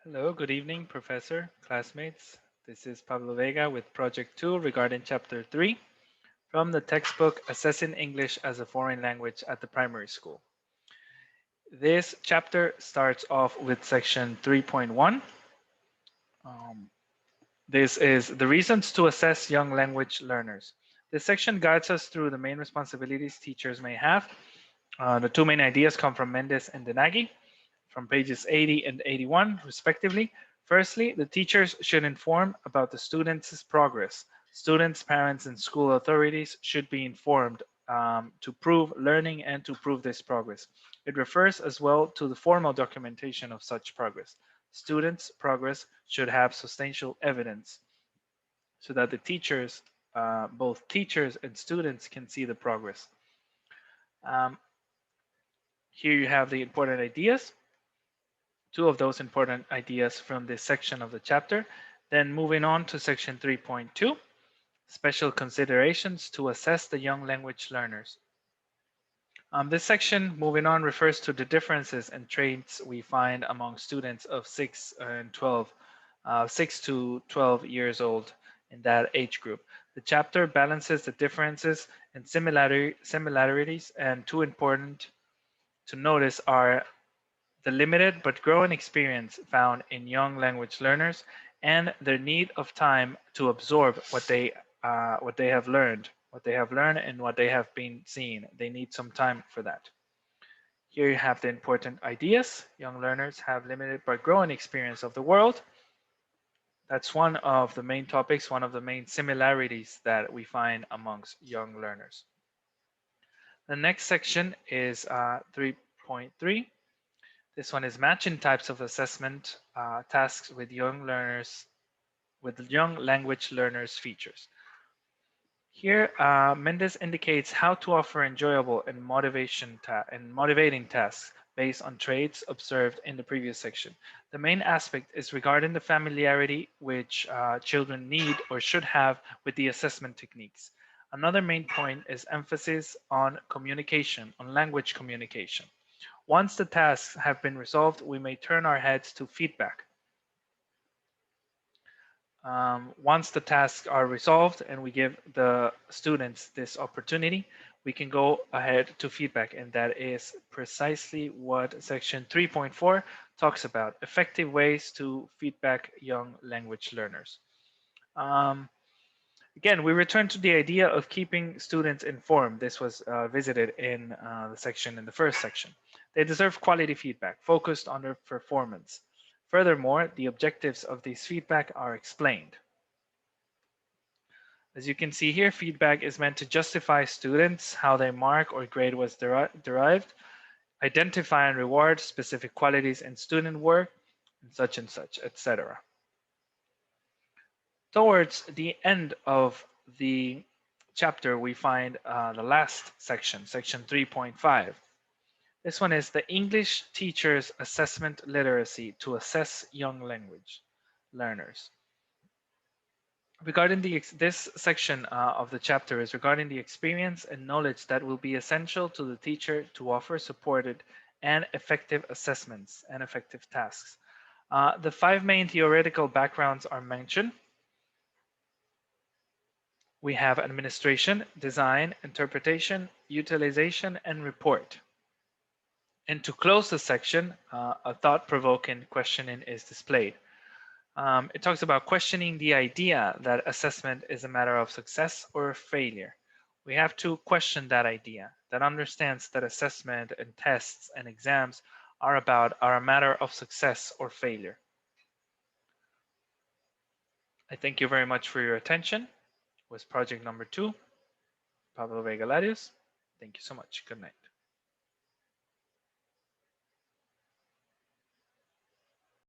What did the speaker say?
Hello, good evening, Professor, classmates. This is Pablo Vega with Project 2 regarding Chapter 3 from the textbook Assessing English as a Foreign Language at the Primary School. This chapter starts off with section 3.1. Um, this is the reasons to assess young language learners. This section guides us through the main responsibilities teachers may have. The two main ideas come from Mendes and Denagi, from pages 80 and 81, respectively. Firstly, the teachers should inform about the students' progress. Students, parents, and school authorities should be informed to prove learning and to prove this progress. It refers as well to the formal documentation of such progress. Students' progress should have substantial evidence so that the teachers, both teachers and students, can see the progress. Um, Here you have the important ideas. Two of those important ideas from this section of the chapter. Then moving on to section 3.2, special considerations to assess the young language learners. This section, moving on, refers to the differences and traits we find among students of 6 and 12, 6 to 12 years old in that age group. The chapter balances the differences and similarities, and two important to notice are the limited but growing experience found in young language learners and their need of time to absorb what they have learned, and what they have been seeing. They need some time for that. Here you have the important ideas. Young learners have limited but growing experience of the world. That's one of the main topics, one of the main similarities that we find amongst young learners. The next section is 3.3. This one is matching types of assessment tasks with young learners, with young language learners features. Here, Mendes indicates how to offer enjoyable and motivating tasks based on traits observed in the previous section. The main aspect is regarding the familiarity which children need or should have with the assessment techniques. Another main point is emphasis on communication, on language communication. Once the tasks have been resolved, we may turn our heads to feedback. Once the tasks are resolved and we give the students this opportunity, we can go ahead to feedback, and that is precisely what section 3.4 talks about, effective ways to feedback young language learners. Again, we return to the idea of keeping students informed. This was visited in the first section. They deserve quality feedback focused on their performance. Furthermore, the objectives of this feedback are explained. As you can see here, feedback is meant to justify students, how their mark or grade was derived, identify and reward specific qualities in student work, and such, etc. Towards the end of the chapter, we find the last section, section 3.5. This one is the English teacher's assessment literacy to assess young language learners. Regarding this section of the chapter is regarding the experience and knowledge that will be essential to the teacher to offer supported and effective assessments and effective tasks. The five main theoretical backgrounds are mentioned. We have administration, design, interpretation, utilization, and report. And to close the section, a thought-provoking questioning is displayed. It talks about questioning the idea that assessment is a matter of success or failure. We have to question that idea that understands that assessment and tests and exams are a matter of success or failure. I thank you very much for your attention. It was project number 2, Pablo Vega Larios. Thank you so much. Good night.